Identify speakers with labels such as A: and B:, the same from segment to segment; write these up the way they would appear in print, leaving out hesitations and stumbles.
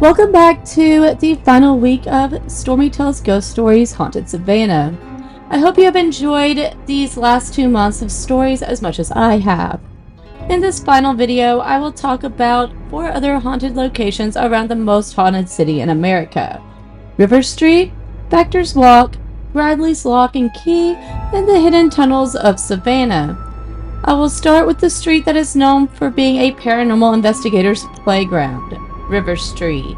A: Welcome back to the final week of Stormy Tells Ghost Stories Haunted Savannah. I hope you have enjoyed these last 2 months of stories as much as I have. In this final video, I will talk about 4 other haunted locations around the most haunted city in America: River Street, Factor's Walk, Bradley's Lock and Key, and the hidden tunnels of Savannah. I will start with the street that is known for being a paranormal investigator's playground: River Street.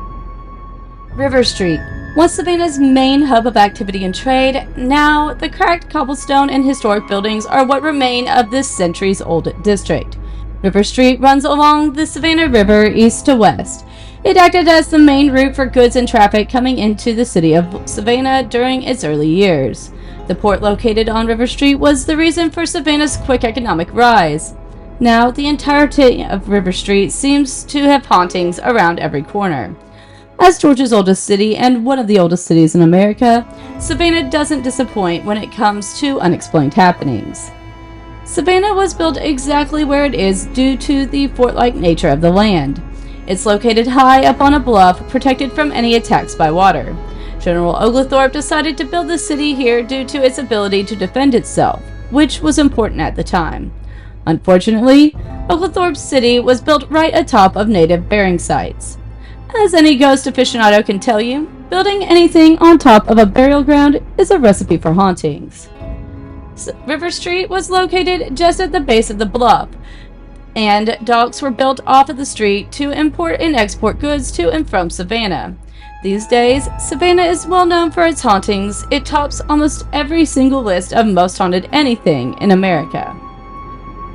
A: River Street, once Savannah's main hub of activity and trade, now the cracked cobblestone and historic buildings are what remain of this centuries-old district. River Street runs along the Savannah River east to west. It acted as the main route for goods and traffic coming into the city of Savannah during its early years. The port located on River Street was the reason for Savannah's quick economic rise. Now, the entirety of River Street seems to have hauntings around every corner. As Georgia's oldest city and one of the oldest cities in America, Savannah doesn't disappoint when it comes to unexplained happenings. Savannah was built exactly where it is due to the fort-like nature of the land. It's located high up on a bluff, protected from any attacks by water. General Oglethorpe decided to build the city here due to its ability to defend itself, which was important at the time. Unfortunately, Oglethorpe's city was built right atop of native burying sites. As any ghost aficionado can tell you, building anything on top of a burial ground is a recipe for hauntings. River Street was located just at the base of the bluff, and docks were built off of the street to import and export goods to and from Savannah. These days, Savannah is well known for its hauntings. It tops almost every single list of most haunted anything in America.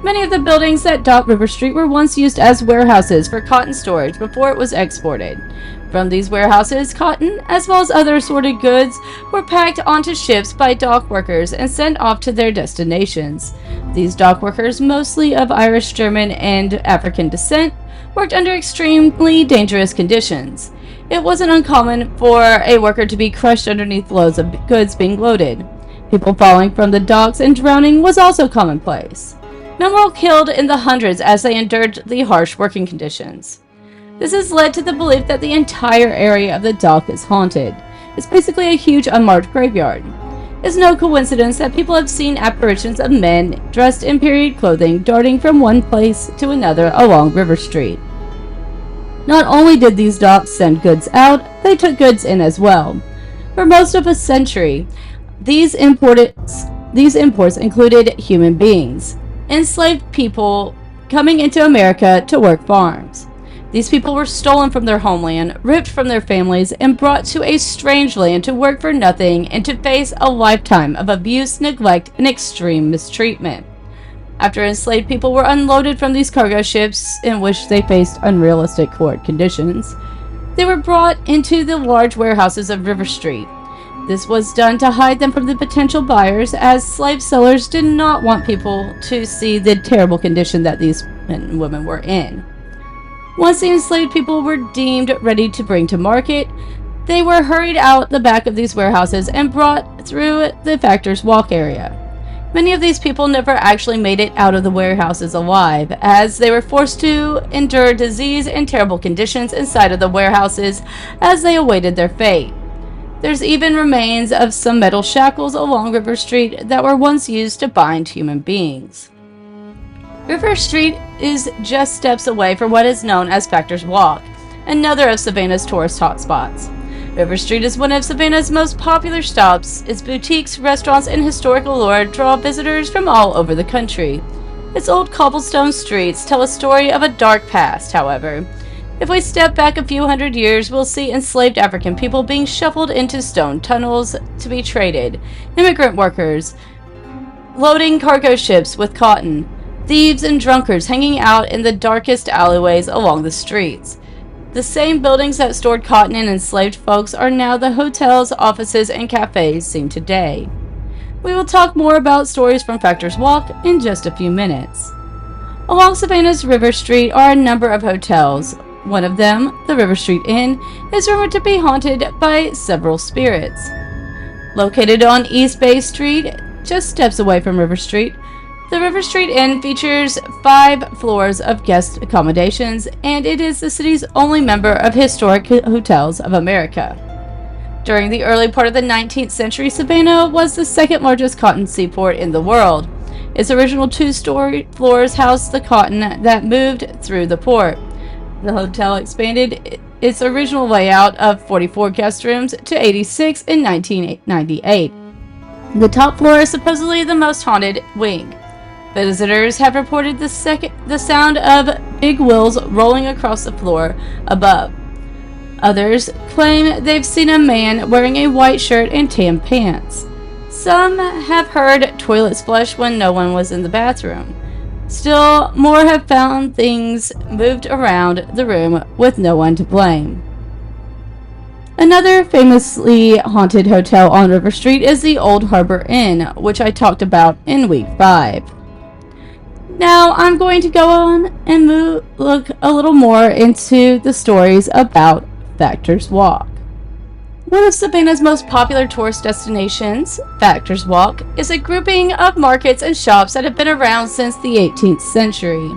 A: Many of the buildings that dot River Street were once used as warehouses for cotton storage before it was exported. From these warehouses, cotton, as well as other assorted goods, were packed onto ships by dock workers and sent off to their destinations. These dock workers, mostly of Irish, German, and African descent, worked under extremely dangerous conditions. It wasn't uncommon for a worker to be crushed underneath loads of goods being loaded. People falling from the docks and drowning was also commonplace. Men were killed in the hundreds as they endured the harsh working conditions. This has led to the belief that the entire area of the dock is haunted. It's basically a huge unmarked graveyard. It's no coincidence that people have seen apparitions of men dressed in period clothing darting from one place to another along River Street. Not only did these docks send goods out, they took goods in as well. For most of a century, these imports included human beings, enslaved people coming into America to work farms. These people were stolen from their homeland, ripped from their families, and brought to a strange land to work for nothing and to face a lifetime of abuse, neglect, and extreme mistreatment. After enslaved people were unloaded from these cargo ships, in which they faced unrealistic port conditions, they were brought into the large warehouses of River Street. This was done to hide them from the potential buyers, as slave sellers did not want people to see the terrible condition that these men and women were in. Once the enslaved people were deemed ready to bring to market, they were hurried out the back of these warehouses and brought through the Factor's Walk area. Many of these people never actually made it out of the warehouses alive, as they were forced to endure disease and terrible conditions inside of the warehouses as they awaited their fate. There's even remains of some metal shackles along River Street that were once used to bind human beings. River Street is just steps away from what is known as Factor's Walk, another of Savannah's tourist hotspots. River Street is one of Savannah's most popular stops. Its boutiques, restaurants, and historical lore draw visitors from all over the country. Its old cobblestone streets tell a story of a dark past, however. If we step back a few hundred years, we'll see enslaved African people being shuffled into stone tunnels to be traded, immigrant workers loading cargo ships with cotton, thieves and drunkards hanging out in the darkest alleyways along the streets. The same buildings that stored cotton and enslaved folks are now the hotels, offices, and cafes seen today. We will talk more about stories from Factor's Walk in just a few minutes. Along Savannah's River Street are a number of hotels. One of them, the River Street Inn, is rumored to be haunted by several spirits. Located on East Bay Street, just steps away from River Street, The River Street Inn features 5 floors of guest accommodations, and it is the city's only member of Historic Hotels of America. During the early part of the 19th century, Savannah was the second largest cotton seaport in the world. Its original 2-story floors housed the cotton that moved through the port. The hotel expanded its original layout of 44 guest rooms to 86 in 1998. The top floor is supposedly the most haunted wing. Visitors have reported the sound of big wheels rolling across the floor above. Others claim they've seen a man wearing a white shirt and tan pants. Some have heard toilets flush when no one was in the bathroom. Still, more have found things moved around the room with no one to blame. Another famously haunted hotel on River Street is the Old Harbor Inn, which I talked about in week 5. Now I'm going to go on and look a little more into the stories about Factor's Walk. One of Savannah's most popular tourist destinations, Factor's Walk, is a grouping of markets and shops that have been around since the 18th century.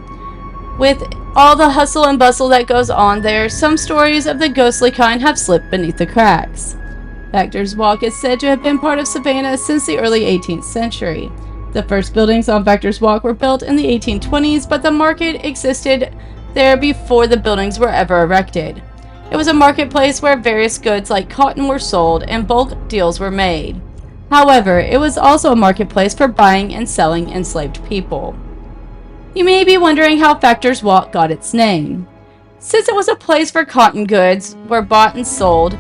A: With all the hustle and bustle that goes on there, some stories of the ghostly kind have slipped beneath the cracks. Factor's Walk is said to have been part of Savannah since the early 18th century. The first buildings on Factor's Walk were built in the 1820s, but the market existed there before the buildings were ever erected. It was a marketplace where various goods like cotton were sold and bulk deals were made. However, it was also a marketplace for buying and selling enslaved people. You may be wondering how Factor's Walk got its name. Since it was a place where cotton goods were bought and sold,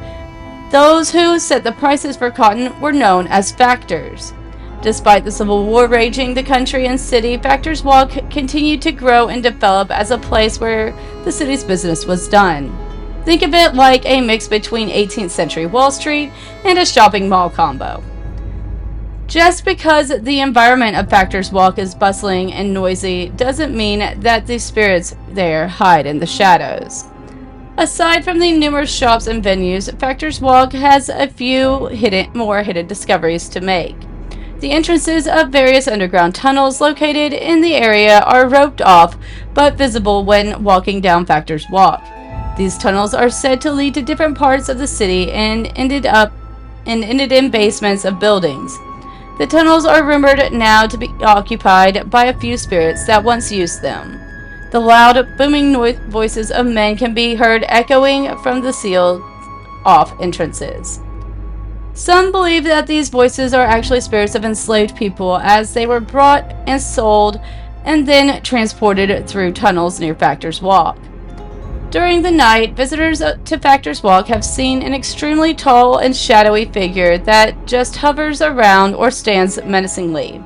A: those who set the prices for cotton were known as factors. Despite the Civil War raging the country and city, Factor's Walk continued to grow and develop as a place where the city's business was done. Think of it like a mix between 18th century Wall Street and a shopping mall combo. Just because the environment of Factor's Walk is bustling and noisy doesn't mean that the spirits there hide in the shadows. Aside from the numerous shops and venues, Factor's Walk has a few more hidden discoveries to make. The entrances of various underground tunnels located in the area are roped off but visible when walking down Factor's Walk. These tunnels are said to lead to different parts of the city and ended in basements of buildings. The tunnels are rumored now to be occupied by a few spirits that once used them. The loud, booming voices of men can be heard echoing from the sealed-off entrances. Some believe that these voices are actually spirits of enslaved people as they were brought and sold and then transported through tunnels near Factor's Walk. During the night, visitors to Factor's Walk have seen an extremely tall and shadowy figure that just hovers around or stands menacingly.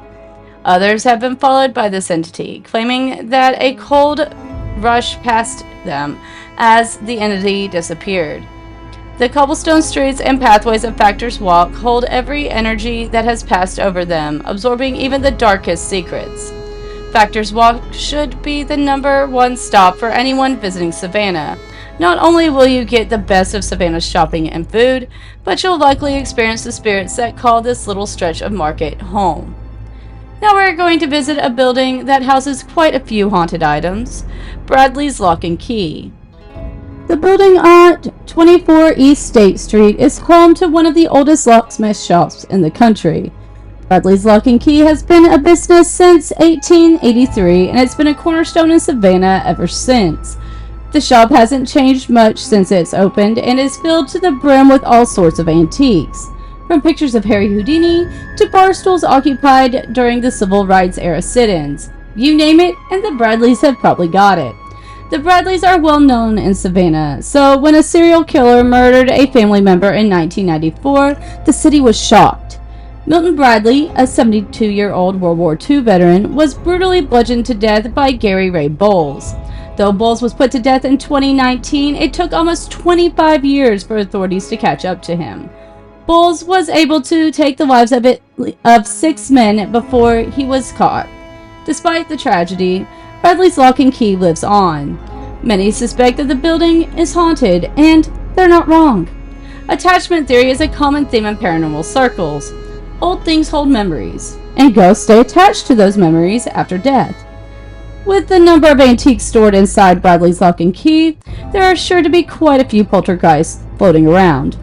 A: Others have been followed by this entity, claiming that a cold rushed past them as the entity disappeared. The cobblestone streets and pathways of Factor's Walk hold every energy that has passed over them, absorbing even the darkest secrets. Factor's Walk should be the #1 stop for anyone visiting Savannah. Not only will you get the best of Savannah's shopping and food, but you'll likely experience the spirits that call this little stretch of market home. Now we're going to visit a building that houses quite a few haunted items, Bradley's Lock and Key. The building at 24 East State Street is home to one of the oldest locksmith shops in the country. Bradley's Lock and Key has been a business since 1883, and it's been a cornerstone in Savannah ever since. The shop hasn't changed much since it's opened and is filled to the brim with all sorts of antiques, from pictures of Harry Houdini to bar stools occupied during the Civil Rights era sit-ins. You name it, and the Bradleys have probably got it. The Bradleys are well known in Savannah, so when a serial killer murdered a family member in 1994, the city was shocked. Milton Bradley, a 72-year-old World War II veteran, was brutally bludgeoned to death by Gary Ray Bowles. Though Bowles was put to death in 2019, it took almost 25 years for authorities to catch up to him. Bowles was able to take the lives of 6 men before he was caught. Despite the tragedy, Bradley's Lock and Key lives on. Many suspect that the building is haunted, and they're not wrong. Attachment theory is a common theme in paranormal circles. Old things hold memories. and ghosts stay attached to those memories after death. With the number of antiques stored inside Bradley's Lock and Key, there are sure to be quite a few poltergeists floating around.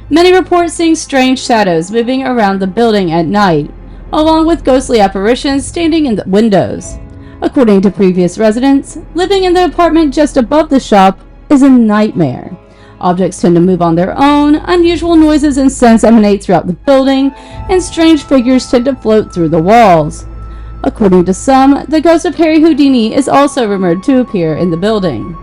A: Many report seeing strange shadows moving around the building at night, along with ghostly apparitions standing in the windows. According to previous residents, living in the apartment just above the shop is a nightmare. Objects tend to move on their own, unusual noises and scents emanate throughout the building, and strange figures tend to float through the walls. According to some, the ghost of Harry Houdini is also rumored to appear in the building.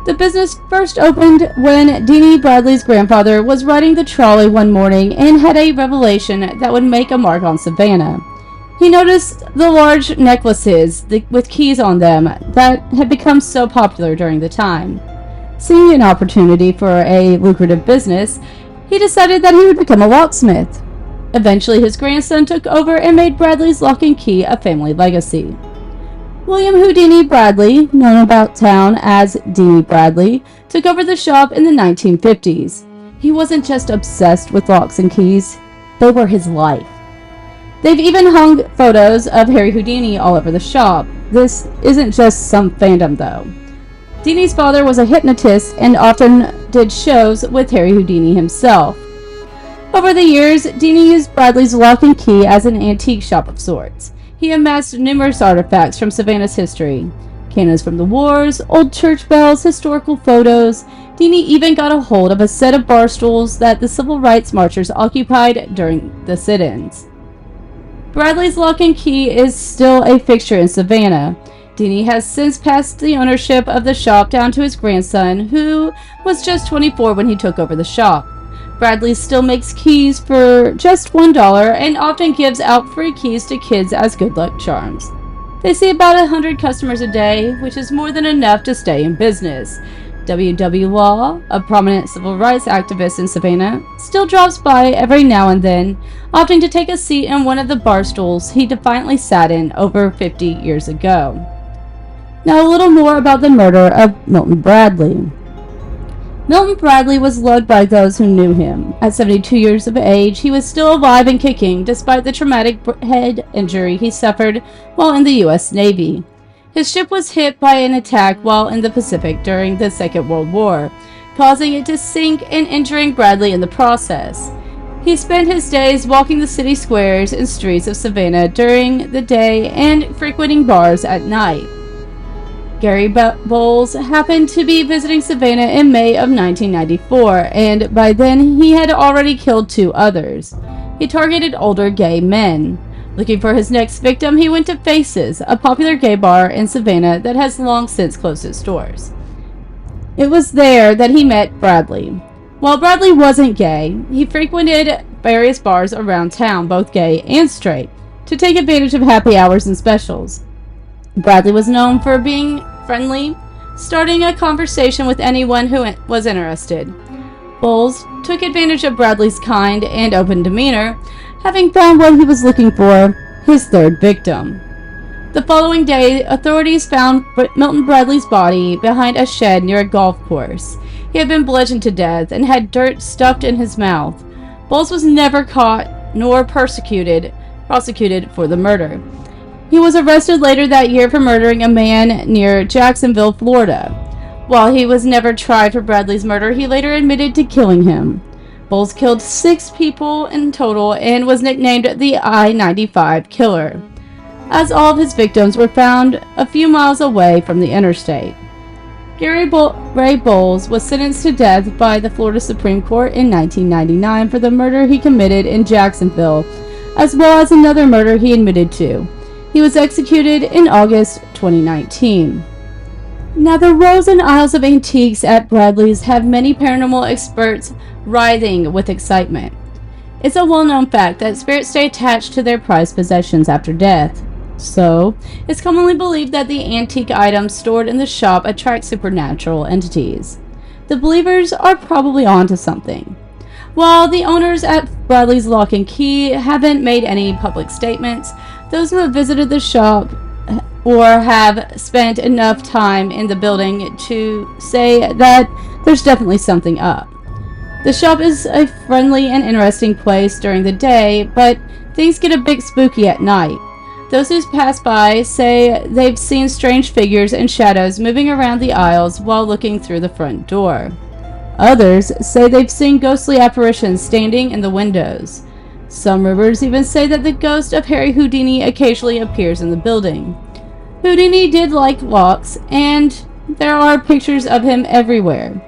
A: The business first opened when Deanie Bradley's grandfather was riding the trolley one morning and had a revelation that would make a mark on Savannah. He noticed the large necklaces with keys on them that had become so popular during the time. Seeing an opportunity for a lucrative business, he decided that he would become a locksmith. Eventually, his grandson took over and made Bradley's Lock and Key a family legacy. William Houdini Bradley, known about town as Deanie Bradley, took over the shop in the 1950s. He wasn't just obsessed with locks and keys, they were his life. They've even hung photos of Harry Houdini all over the shop. This isn't just some fandom though. Deanie's father was a hypnotist and often did shows with Harry Houdini himself. Over the years, Deanie used Bradley's Lock and Key as an antique shop of sorts. He amassed numerous artifacts from Savannah's history. Cannons from the wars, old church bells, historical photos. Deanie even got a hold of a set of bar stools that the civil rights marchers occupied during the sit-ins. Bradley's Lock and Key is still a fixture in Savannah. Deanie has since passed the ownership of the shop down to his grandson, who was just 24 when he took over the shop. Bradley still makes keys for just $1 and often gives out free keys to kids as good luck charms. They see about 100 customers a day, which is more than enough to stay in business. W.W. Law, a prominent civil rights activist in Savannah, still drops by every now and then, opting to take a seat in one of the bar stools he defiantly sat in over 50 years ago. Now a little more about the murder of Milton Bradley. Milton Bradley was loved by those who knew him. At 72 years of age, he was still alive and kicking despite the traumatic head injury he suffered while in the U.S. Navy. His ship was hit by an attack while in the Pacific during the Second World War, causing it to sink and injuring Bradley in the process. He spent his days walking the city squares and streets of Savannah during the day and frequenting bars at night. Gary Bowles happened to be visiting Savannah in May of 1994, and by then he had already killed 2 others. He targeted older gay men. Looking for his next victim, he went to Faces, a popular gay bar in Savannah that has long since closed its doors. It was there that he met Bradley. While Bradley wasn't gay, he frequented various bars around town, both gay and straight, to take advantage of happy hours and specials. Bradley was known for being friendly, starting a conversation with anyone who was interested. Bowles took advantage of Bradley's kind and open demeanor, having found what he was looking for, his third victim. The following day, authorities found Milton Bradley's body behind a shed near a golf course. He had been bludgeoned to death and had dirt stuffed in his mouth. Bowles was never caught nor prosecuted for the murder. He was arrested later that year for murdering a man near Jacksonville, Florida. While he was never tried for Bradley's murder, he later admitted to killing him. Bowles killed 6 people in total and was nicknamed the I-95 Killer, as all of his victims were found a few miles away from the interstate. Gary Ray Bowles was sentenced to death by the Florida Supreme Court in 1999 for the murder he committed in Jacksonville, as well as another murder he admitted to. He was executed in August 2019. Now, the rows and aisles of antiques at Bradley's have many paranormal experts writhing with excitement. It's a well-known fact that spirits stay attached to their prized possessions after death. So, it's commonly believed that the antique items stored in the shop attract supernatural entities. The believers are probably onto something. While the owners at Bradley's Lock and Key haven't made any public statements, those who have visited the shop or have spent enough time in the building to say that there's definitely something up. The shop is a friendly and interesting place during the day, but things get a bit spooky at night. Those who pass by say they've seen strange figures and shadows moving around the aisles while looking through the front door. Others say they've seen ghostly apparitions standing in the windows. Some rumors even say that the ghost of Harry Houdini occasionally appears in the building. Houdini did like locks, and there are pictures of him everywhere.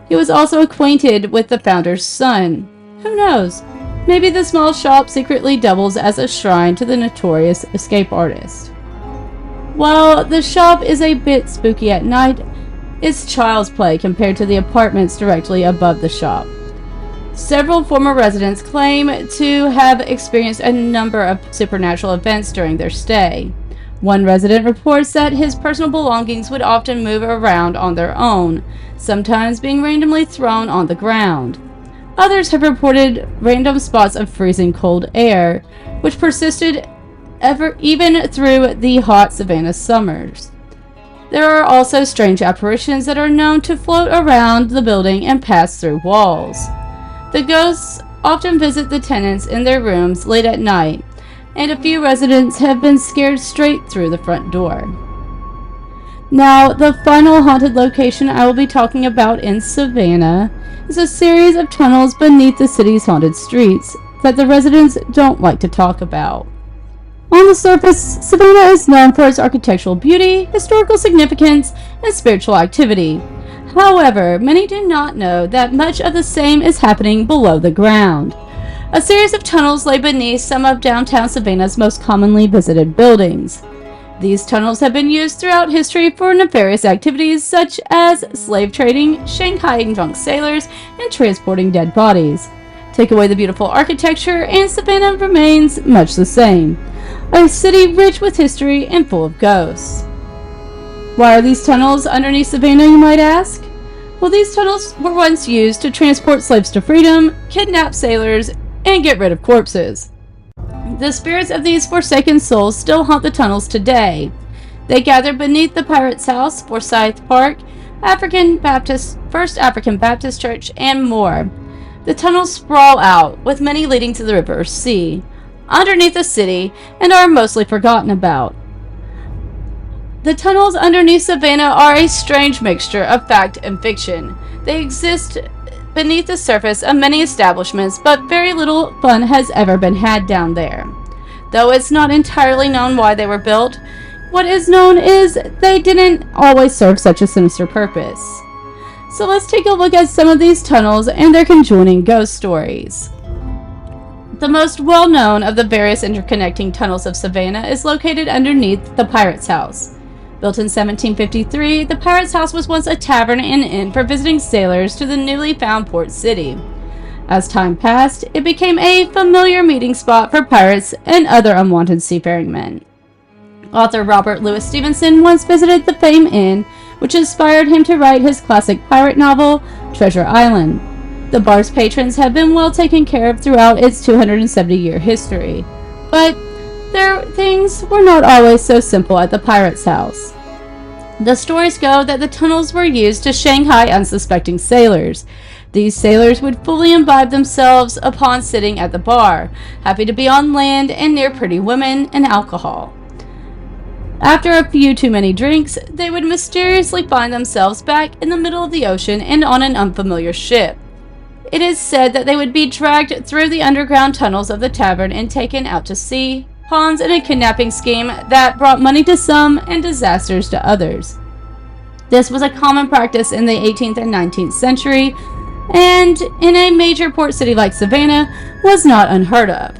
A: He was also acquainted with the founder's son. Who knows? Maybe the small shop secretly doubles as a shrine to the notorious escape artist. While the shop is a bit spooky at night, it's child's play compared to the apartments directly above the shop. Several former residents claim to have experienced a number of supernatural events during their stay. One resident reports that his personal belongings would often move around on their own, sometimes being randomly thrown on the ground. Others have reported random spots of freezing cold air, which persisted even through the hot Savannah summers. There are also strange apparitions that are known to float around the building and pass through walls. The ghosts often visit the tenants in their rooms late at night, and a few residents have been scared straight through the front door. Now, the final haunted location I will be talking about in Savannah is a series of tunnels beneath the city's haunted streets that the residents don't like to talk about. On the surface, Savannah is known for its architectural beauty, historical significance, and spiritual activity. However, many do not know that much of the same is happening below the ground. A series of tunnels lay beneath some of downtown Savannah's most commonly visited buildings. These tunnels have been used throughout history for nefarious activities such as slave trading, shanghaiing drunk sailors, and transporting dead bodies. Take away the beautiful architecture, and Savannah remains much the same. A city rich with history and full of ghosts. Why are these tunnels underneath Savannah, you might ask? Well, these tunnels were once used to transport slaves to freedom, kidnap sailors, and get rid of corpses. The spirits of these forsaken souls still haunt the tunnels today. They gather beneath the Pirate's House, Forsyth Park, First African Baptist Church, and more. The tunnels sprawl out, with many leading to the river or sea, underneath the city, and are mostly forgotten about. The tunnels underneath Savannah are a strange mixture of fact and fiction. They exist beneath the surface of many establishments, but very little fun has ever been had down there. Though it's not entirely known why they were built, what is known is they didn't always serve such a sinister purpose. So let's take a look at some of these tunnels and their conjoining ghost stories. The most well-known of the various interconnecting tunnels of Savannah is located underneath the Pirate's House. Built in 1753, the Pirate's House was once a tavern and inn for visiting sailors to the newly found port city. As time passed, it became a familiar meeting spot for pirates and other unwanted seafaring men. Author Robert Louis Stevenson once visited the famed inn, which inspired him to write his classic pirate novel, Treasure Island. The bar's patrons have been well taken care of throughout its 270-year history, but things were not always so simple at the Pirate's House. The stories go that the tunnels were used to Shanghai unsuspecting sailors. These sailors would fully imbibe themselves upon sitting at the bar, happy to be on land and near pretty women and alcohol. After a few too many drinks, they would mysteriously find themselves back in the middle of the ocean and on an unfamiliar ship. It is said that they would be dragged through the underground tunnels of the tavern and taken out to sea, pawns in a kidnapping scheme that brought money to some and disasters to others. This was a common practice in the 18th and 19th century, and in a major port city like Savannah was not unheard of.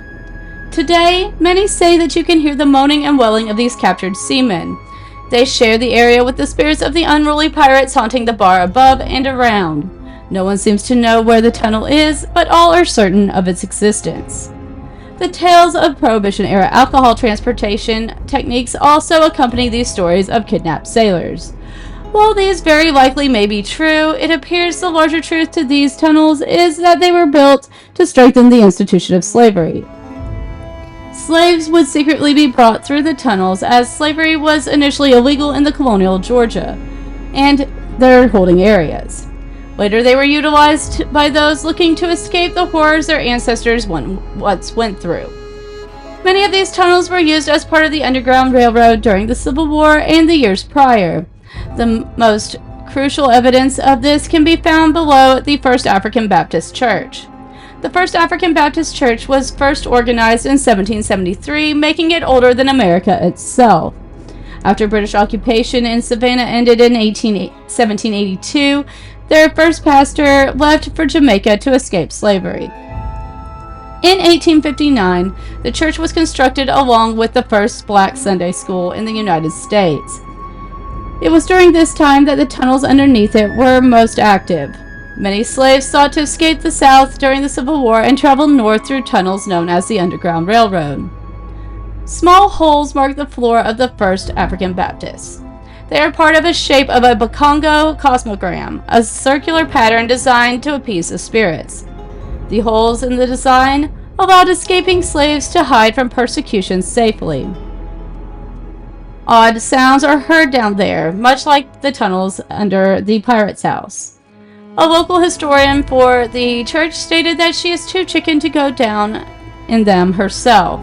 A: Today, many say that you can hear the moaning and wailing of these captured seamen. They share the area with the spirits of the unruly pirates haunting the bar above and around. No one seems to know where the tunnel is, but all are certain of its existence. The tales of Prohibition-era alcohol transportation techniques also accompany these stories of kidnapped sailors. While these very likely may be true, it appears the larger truth to these tunnels is that they were built to strengthen the institution of slavery. Slaves would secretly be brought through the tunnels as slavery was initially illegal in the colonial Georgia and their holding areas. Later, they were utilized by those looking to escape the horrors their ancestors once went through. Many of these tunnels were used as part of the Underground Railroad during the Civil War and the years prior. The most crucial evidence of this can be found below the First African Baptist Church. The First African Baptist Church was first organized in 1773, making it older than America itself. After British occupation in Savannah ended in 1782, their first pastor left for Jamaica to escape slavery. In 1859, the church was constructed along with the first black Sunday school in the United States. It was during this time that the tunnels underneath it were most active. Many slaves sought to escape the South during the Civil War and traveled north through tunnels known as the Underground Railroad. Small holes mark the floor of the First African Baptist. They are part of a shape of a Bakongo cosmogram, a circular pattern designed to appease the spirits. The holes in the design allowed escaping slaves to hide from persecution safely. Odd sounds are heard down there, much like the tunnels under the pirate's house. A local historian for the church stated that she is too chicken to go down in them herself.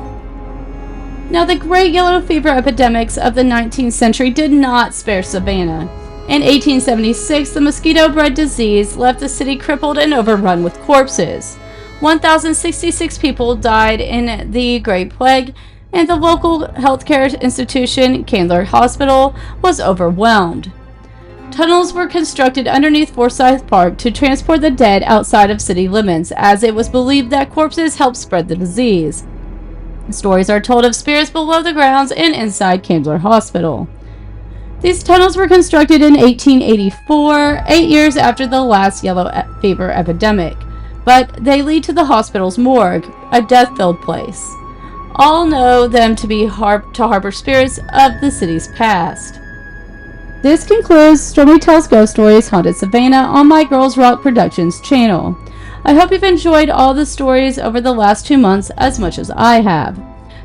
A: Now, the Great Yellow Fever epidemics of the 19th century did not spare Savannah. In 1876, the mosquito-bred disease left the city crippled and overrun with corpses. 1,066 people died in the Great Plague, and the local healthcare institution, Candler Hospital, was overwhelmed. Tunnels were constructed underneath Forsyth Park to transport the dead outside of city limits, as it was believed that corpses helped spread the disease. Stories are told of spirits below the grounds and inside Candler Hospital. These tunnels were constructed in 1884, 8 years after the last yellow fever epidemic, but they lead to the hospital's morgue, a death-filled place. All know them to be to harbor spirits of the city's past. This concludes Stormy Tells Ghost Stories Haunted Savannah on my Girls Rock Productions channel. I hope you've enjoyed all the stories over the last 2 months as much as I have.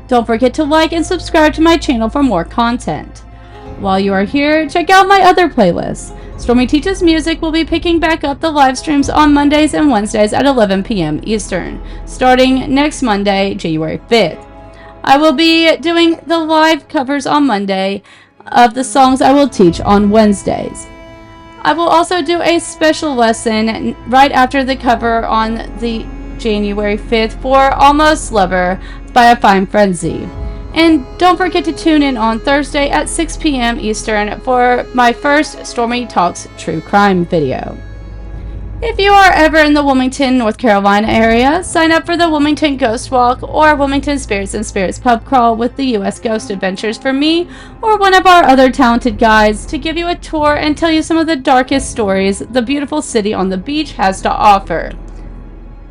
A: Don't forget to like and subscribe to my channel for more content. While you are here, check out my other playlists. Stormy Teaches Music will be picking back up the live streams on Mondays and Wednesdays at 11 p.m. Eastern, starting next Monday, January 5th. I will be doing the live covers on Monday of the songs I will teach on Wednesdays. I will also do a special lesson right after the cover on the January 5th for Almost Lover by A Fine Frenzy. And don't forget to tune in on Thursday at 6 p.m. Eastern for my first Stormy Talks True Crime video. If you are ever in the Wilmington, North Carolina area, sign up for the Wilmington Ghost Walk or Wilmington Spirits and Spirits Pub Crawl with the U.S. Ghost Adventures for me or one of our other talented guides to give you a tour and tell you some of the darkest stories the beautiful city on the beach has to offer.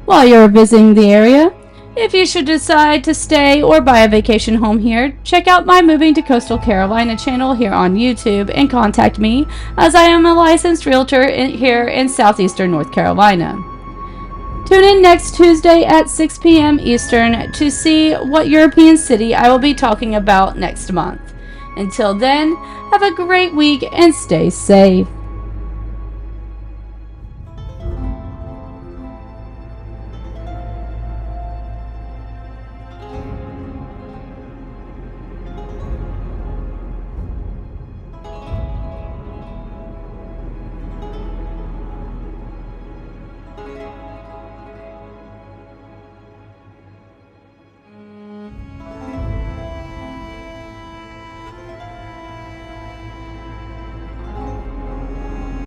A: While you're visiting the area, if you should decide to stay or buy a vacation home here, check out my Moving to Coastal Carolina channel here on YouTube and contact me, as I am a licensed realtor here in southeastern North Carolina. Tune in next Tuesday at 6 p.m. Eastern to see what European city I will be talking about next month. Until then, have a great week and stay safe.